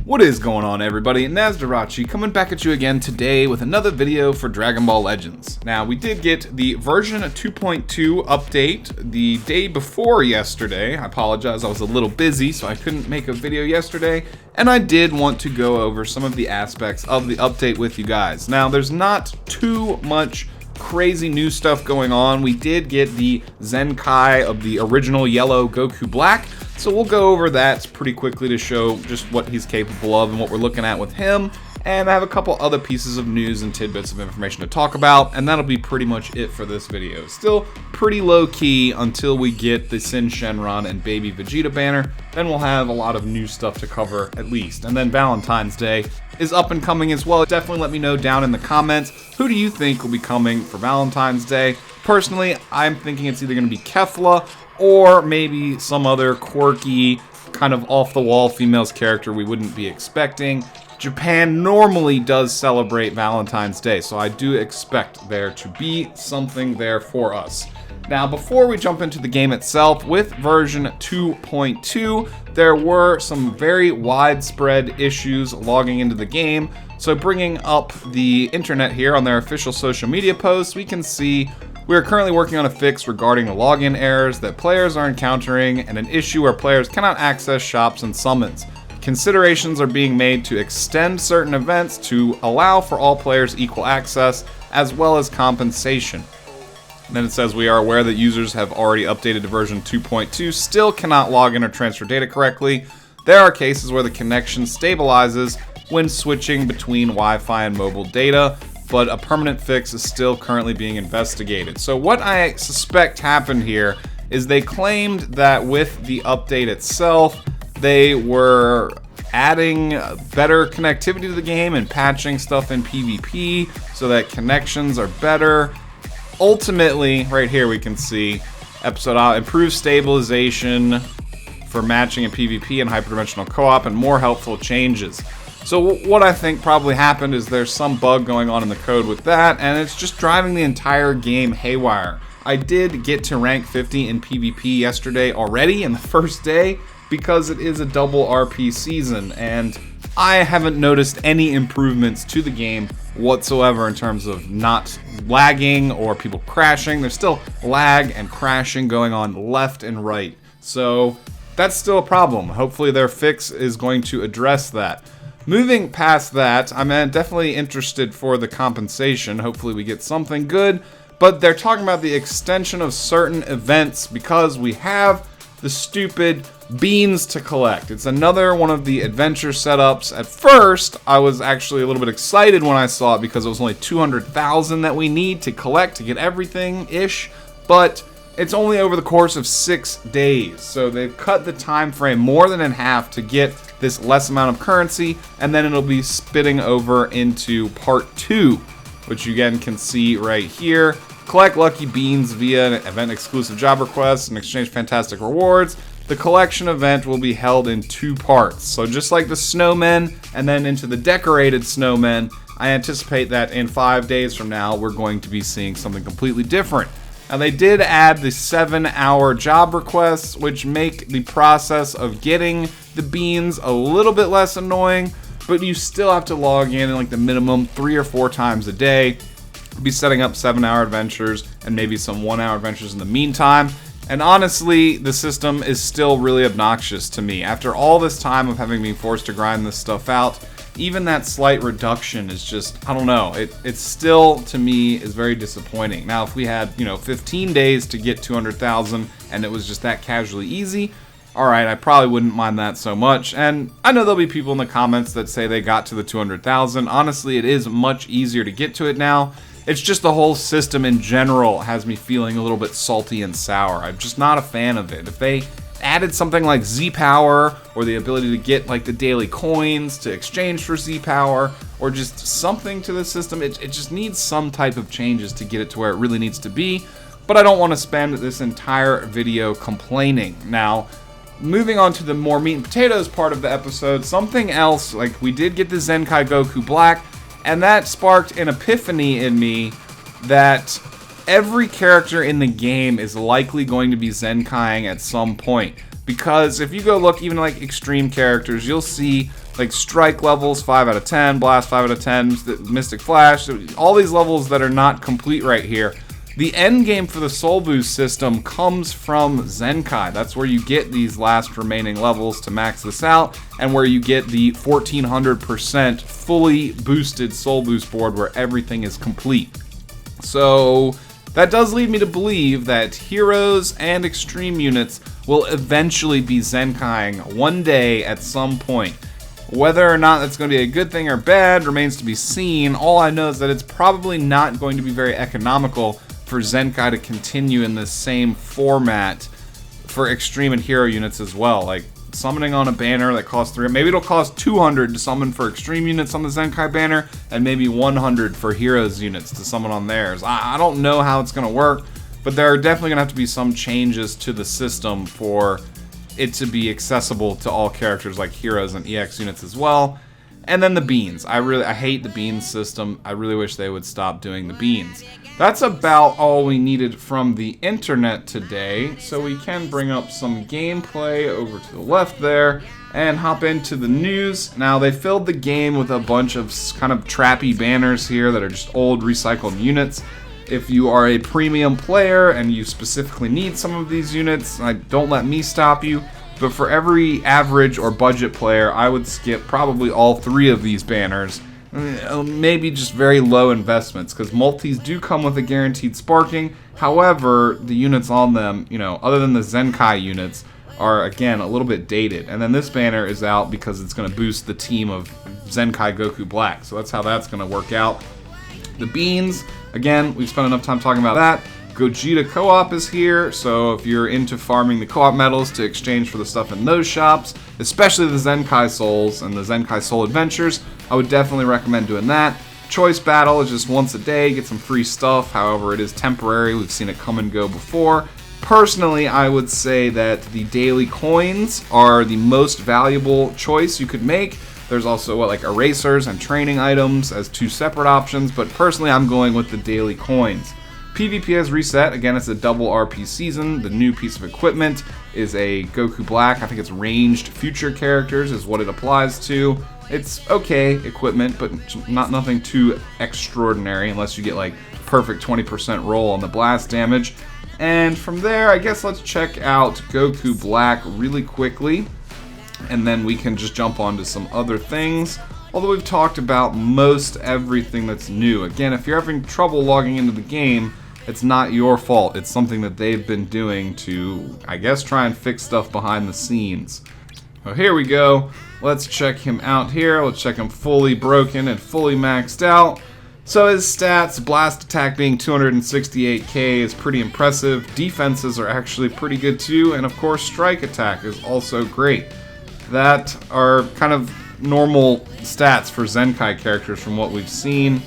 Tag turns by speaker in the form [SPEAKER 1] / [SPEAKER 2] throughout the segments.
[SPEAKER 1] What is going on, everybody? Nasdorachi coming back at you again today with another video for Dragon Ball Legends. Now, we did get the version 2.2 update the day before yesterday. I apologize, I was a little busy, so I couldn't make a video yesterday, and I did want to go over some of the aspects of the update with you guys. Now, there's not too much crazy new stuff going on. We did get the Zenkai of the original yellow Goku Black, so we'll go over that pretty quickly to show just what he's capable of and what we're looking at with him. And I have a couple other pieces of news and tidbits of information to talk about, and that'll be pretty much it for this video. Still pretty low-key until we get the Sin Shenron and Baby Vegeta banner. Then we'll have a lot of new stuff to cover, at least. And then Valentine's Day is up and coming as well. Definitely let me know down in the comments, who do you think will be coming for Valentine's Day? Personally, I'm thinking it's either going to be Kefla or maybe some other quirky, kind of off-the-wall female's character we wouldn't be expecting. Japan normally does celebrate Valentine's Day, so I do expect there to be something there for us. Now, before we jump into the game itself, with version 2.2, there were some very widespread issues logging into the game. So bringing up the internet here on their official social media posts, we can see we are currently working on a fix regarding the login errors that players are encountering and an issue where players cannot access shops and summons. Considerations are being made to extend certain events to allow for all players equal access, as well as compensation. And then it says we are aware that users have already updated to version 2.2 still cannot log in or transfer data correctly. There are cases where the connection stabilizes when switching between Wi-Fi and mobile data, but a permanent fix is still currently being investigated. So what I suspect happened here is they claimed that with the update itself, they were adding better connectivity to the game and patching stuff in PvP so that connections are better. Ultimately, right here we can see episode improved stabilization for matching in PvP and hyperdimensional co-op and more helpful changes. So what I think probably happened is there's some bug going on in the code with that, and it's just driving the entire game haywire. I did get to rank 50 in PvP yesterday already in the first day because it is a double RP season, and I haven't noticed any improvements to the game whatsoever in terms of not lagging or people crashing. There's still lag and crashing going on left and right. So that's still a problem. Hopefully their fix is going to address that. Moving past that, I'm definitely interested for the compensation. Hopefully we get something good, but they're talking about the extension of certain events because we have the stupid beans to collect. It's another one of the adventure setups. At first, I was actually a little bit excited when I saw it because it was only 200,000 that we need to collect to get everything-ish, but it's only over the course of 6 days. So they've cut the time frame more than in half to get this less amount of currency, and then it'll be spitting over into part 2, which you again can see right here. Collect lucky beans via an event-exclusive job requests and exchange fantastic rewards. The collection event will be held in 2 parts. So just like the snowmen and then into the decorated snowmen, I anticipate that in 5 days from now, we're going to be seeing something completely different. Now they did add the 7-hour job requests, which make the process of getting the beans a little bit less annoying, but you still have to log in like the minimum 3 or 4 times a day. Be setting up 7-hour adventures and maybe some 1-hour adventures in the meantime. And honestly, the system is still really obnoxious to me. After all this time of having been forced to grind this stuff out, even that slight reduction is just, I don't know, it still, to me, is very disappointing. Now, if we had, 15 days to get 200,000 and it was just that casually easy, alright, I probably wouldn't mind that so much. And I know there'll be people in the comments that say they got to the 200,000. Honestly, it is much easier to get to it now. It's just the whole system in general has me feeling a little bit salty and sour. I'm just not a fan of it. If they added something like Z-Power, or the ability to get like the daily coins to exchange for Z-Power, or just something to the system, it just needs some type of changes to get it to where it really needs to be. But I don't want to spend this entire video complaining. Now, moving on to the more meat and potatoes part of the episode, something else, like we did get the Zenkai Goku Black, and that sparked an epiphany in me that every character in the game is likely going to be Zenkaiing at some point. Because if you go look even like extreme characters, you'll see like strike levels 5 out of 10, blast 5 out of 10, mystic flash, all these levels that are not complete right here. The end game for the soul boost system comes from Zenkai. That's where you get these last remaining levels to max this out, and where you get the 1400% fully boosted soul boost board where everything is complete. So that does lead me to believe that heroes and extreme units will eventually be Zenkaiing one day at some point. Whether or not that's going to be a good thing or bad remains to be seen. All I know is that it's probably not going to be very economical for Zenkai to continue in the same format for extreme and hero units as well. Like summoning on a banner that costs 300, maybe it'll cost 200 to summon for extreme units on the Zenkai banner, and maybe 100 for heroes units to summon on theirs. I don't know how it's going to work, but there are definitely going to have to be some changes to the system for it to be accessible to all characters like heroes and EX units as well. And then the beans. I hate the beans system. I really wish they would stop doing the beans. That's about all we needed from the internet today, so we can bring up some gameplay over to the left there and hop into the news. Now, they filled the game with a bunch of kind of trappy banners here that are just old recycled units. If you are a premium player and you specifically need some of these units, don't let me stop you. But for every average or budget player, I would skip probably all 3 of these banners. Maybe just very low investments, because multis do come with a guaranteed sparking. However, the units on them, other than the Zenkai units, are again a little bit dated. And then this banner is out because it's going to boost the team of Zenkai Goku Black. So that's how that's going to work out. The beans, again, we've spent enough time talking about that. Gogeta Co-op is here, so if you're into farming the co-op medals to exchange for the stuff in those shops, especially the Zenkai Souls and the Zenkai Soul Adventures, I would definitely recommend doing that. Choice Battle is just once a day, get some free stuff, however it is temporary, we've seen it come and go before. Personally, I would say that the daily coins are the most valuable choice you could make. There's also like erasers and training items as 2 separate options, but personally I'm going with the daily coins. PvP has reset. Again, it's a double RP season. The new piece of equipment is a Goku Black. I think it's ranged future characters is what it applies to. It's okay equipment, but nothing too extraordinary unless you get like perfect 20% roll on the blast damage. And from there, I guess let's check out Goku Black really quickly, and then we can just jump on to some other things. Although we've talked about most everything that's new. Again, if you're having trouble logging into the game, it's not your fault. It's something that they've been doing to, I guess, try and fix stuff behind the scenes. So here we go. Let's check him out here. Let's check him fully broken and fully maxed out. So his stats, blast attack being 268k is pretty impressive. Defenses are actually pretty good too. And of course, strike attack is also great. That are kind of normal stats for Zenkai characters from what we've seen.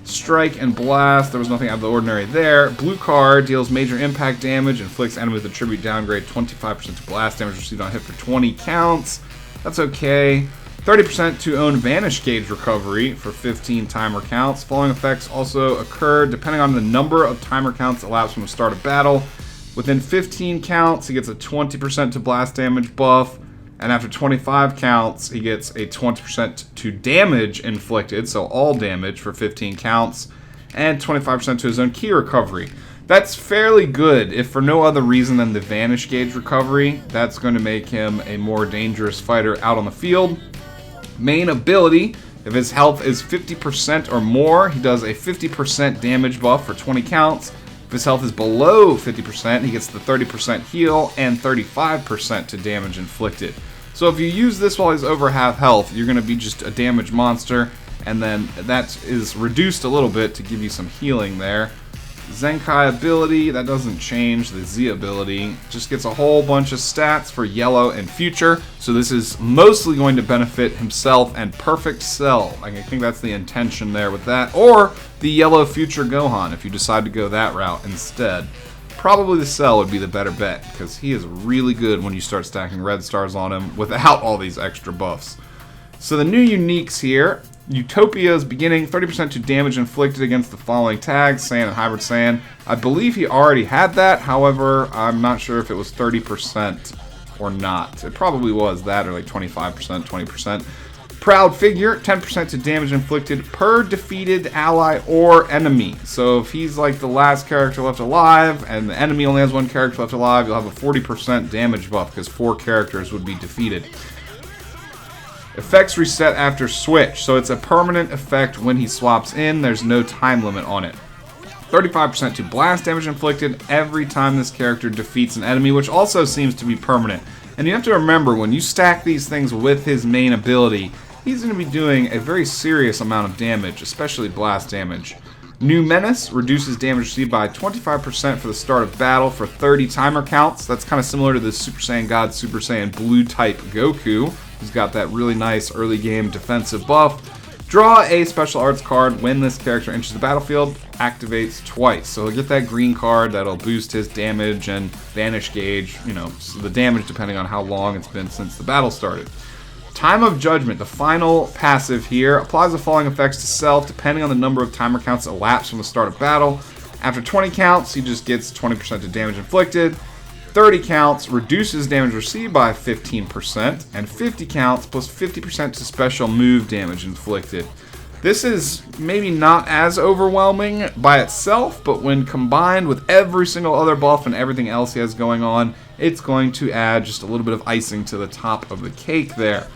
[SPEAKER 1] Strike and blast, there was nothing out of the ordinary there. Blue card deals major impact damage, inflicts enemies with a tribute downgrade 25% to blast damage received on hit for 20 counts. That's okay. 30% to own vanish gauge recovery for 15 timer counts. Following effects also occur depending on the number of timer counts elapsed from the start of battle. Within 15 counts, he gets a 20% to blast damage buff. And after 25 counts, he gets a 20% to damage inflicted, so all damage for 15 counts, and 25% to his own ki recovery. That's fairly good, if for no other reason than the vanish gauge recovery. That's going to make him a more dangerous fighter out on the field. Main ability, if his health is 50% or more, he does a 50% damage buff for 20 counts. If his health is below 50%, he gets the 30% heal and 35% to damage inflicted. So if you use this while he's over half health, you're going to be just a damage monster, and then that is reduced a little bit to give you some healing there. Zenkai ability, that doesn't change. The Z ability just gets a whole bunch of stats for yellow and future, so this is mostly going to benefit himself and Perfect Cell. I think that's the intention there with that, or the yellow future Gohan if you decide to go that route instead. Probably the Cell would be the better bet, because he is really good when you start stacking red stars on him without all these extra buffs. So the new uniques here, Utopia's beginning, 30% to damage inflicted against the following tags, Saiyan and Hybrid Saiyan. I believe he already had that, however, I'm not sure if it was 30% or not. It probably was that, or like 25%, 20%. Proud Figure, 10% to damage inflicted per defeated ally or enemy. So if he's like the last character left alive and the enemy only has one character left alive, you'll have a 40% damage buff because 4 characters would be defeated. Effects reset after switch, so it's a permanent effect when he swaps in. There's no time limit on it. 35% to blast damage inflicted every time this character defeats an enemy, which also seems to be permanent. And you have to remember, when you stack these things with his main ability, he's going to be doing a very serious amount of damage, especially blast damage. New Menace reduces damage received by 25% for the start of battle for 30 timer counts. That's kind of similar to the Super Saiyan God, Super Saiyan Blue type Goku, who's got that really nice early game defensive buff. Draw a special arts card when this character enters the battlefield, activates twice. So he'll get that green card that'll boost his damage and vanish gauge, so the damage depending on how long it's been since the battle started. Time of Judgment, the final passive here, applies the following effects to self depending on the number of timer counts elapsed from the start of battle. After 20 counts, he just gets 20% to damage inflicted. 30 counts reduces damage received by 15%, and 50 counts plus 50% to special move damage inflicted. This is maybe not as overwhelming by itself, but when combined with every single other buff and everything else he has going on, it's going to add just a little bit of icing to the top of the cake there.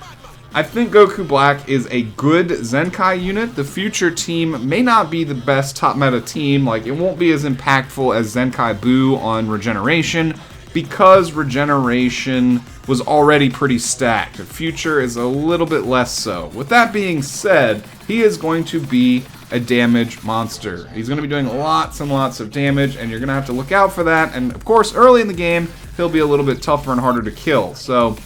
[SPEAKER 1] I think Goku Black is a good Zenkai unit. The future team may not be the best top meta team, like it won't be as impactful as Zenkai Buu on Regeneration, because Regeneration was already pretty stacked. The future is a little bit less so. With that being said, he is going to be a damage monster. He's going to be doing lots and lots of damage, and you're going to have to look out for that. And of course, early in the game, he'll be a little bit tougher and harder to kill. So,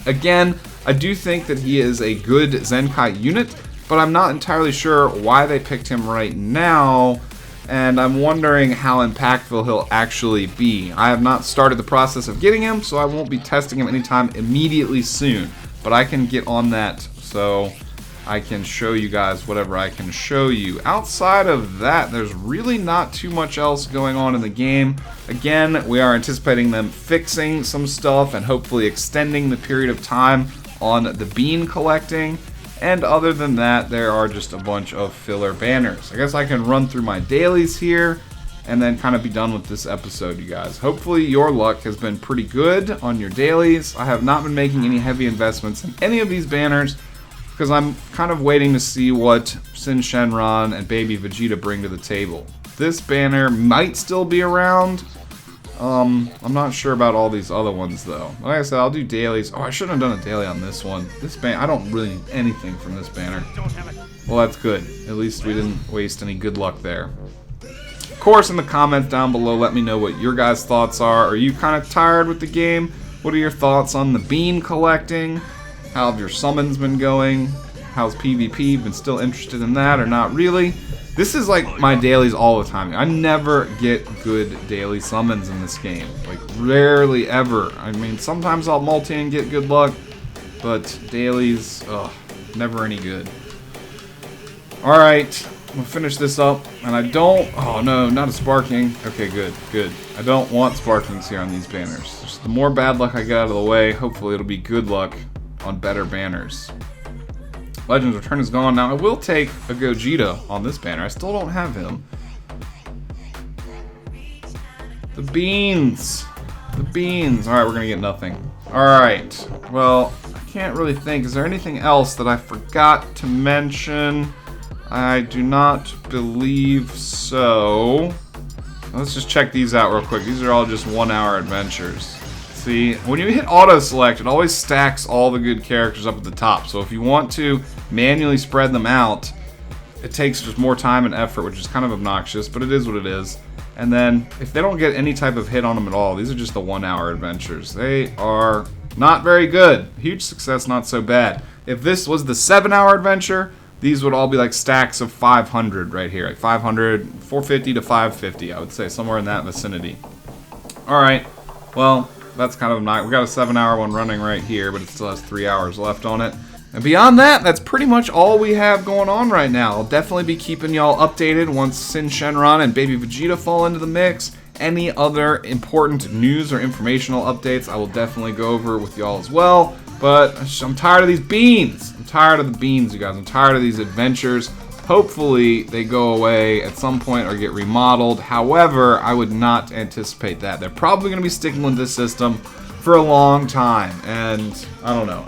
[SPEAKER 1] again, I do think that he is a good Zenkai unit, but I'm not entirely sure why they picked him right now, and I'm wondering how impactful he'll actually be. I have not started the process of getting him, so I won't be testing him anytime immediately soon, but I can get on that so I can show you guys whatever I can show you. Outside of that, there's really not too much else going on in the game. Again, we are anticipating them fixing some stuff and hopefully extending the period of time on the bean collecting. And other than that, there are just a bunch of filler banners. I guess I can run through my dailies here and then kind of be done with this episode, you guys. Hopefully your luck has been pretty good on your dailies. I have not been making any heavy investments in any of these banners because I'm kind of waiting to see what Sin Shenron and Baby Vegeta bring to the table. This banner might still be around. I'm not sure about all these other ones though. Like I said, I'll do dailies. Oh, I shouldn't have done a daily on this one. This banner, I don't really need anything from this banner. Well, that's good. At least we didn't waste any good luck there. Of course, in the comments down below, let me know what your guys' thoughts are. Are you kind of tired with the game? What are your thoughts on the bean collecting? How have your summons been going? How's PvP? Been still interested in that or not really? This is like my dailies all the time. I never get good daily summons in this game. Like, rarely ever. I mean, sometimes I'll multi and get good luck, but dailies, never any good. Alright, I'm gonna finish this up, and I don't, oh no, not a sparking. Okay, good, good. I don't want sparkings here on these banners. Just the more bad luck I get out of the way, hopefully it'll be good luck on better banners. Legends Return is gone. Now, I will take a Gogeta on this banner. I still don't have him. The beans. The beans. Alright, we're going to get nothing. Alright. Well, I can't really think. Is there anything else that I forgot to mention? I do not believe so. Let's just check these out real quick. These are all just 1 hour adventures. See, when you hit auto select, it always stacks all the good characters up at the top. So if you want to manually spread them out, it takes just more time and effort, which is kind of obnoxious, but it is what it is. And then if they don't get any type of hit on them at all, these are just the 1 hour adventures. They are not very good. Huge success, not so bad. If this was the 7 hour adventure, these would all be like stacks of 500 right here. Like 500, 450 to 550, I would say, somewhere in that vicinity. Alright, well, that's kind of nice. We got a 7 hour one running right here, but it still has 3 hours left on it. And beyond that, that's pretty much all we have going on right now. I'll definitely be keeping y'all updated once Sin Shenron and Baby Vegeta fall into the mix. Any other important news or informational updates, I will definitely go over with y'all as well. But I'm tired of these beans. I'm tired of the beans, you guys. I'm tired of these adventures. Hopefully they go away at some point or get remodeled. However, I would not anticipate that. They're probably going to be sticking with this system for a long time. And I don't know.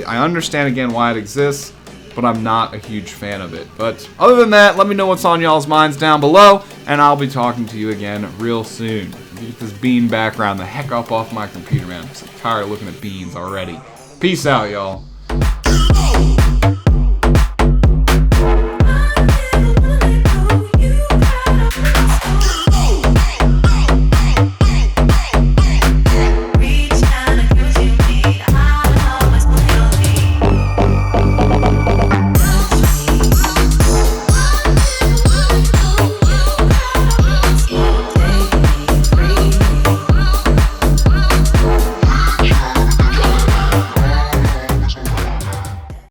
[SPEAKER 1] I understand again why it exists, but I'm not a huge fan of it. But other than that, let me know what's on y'all's minds down below, and I'll be talking to you again real soon. Get this bean background the heck up off my computer, man. I'm so tired of looking at beans already. Peace out, y'all.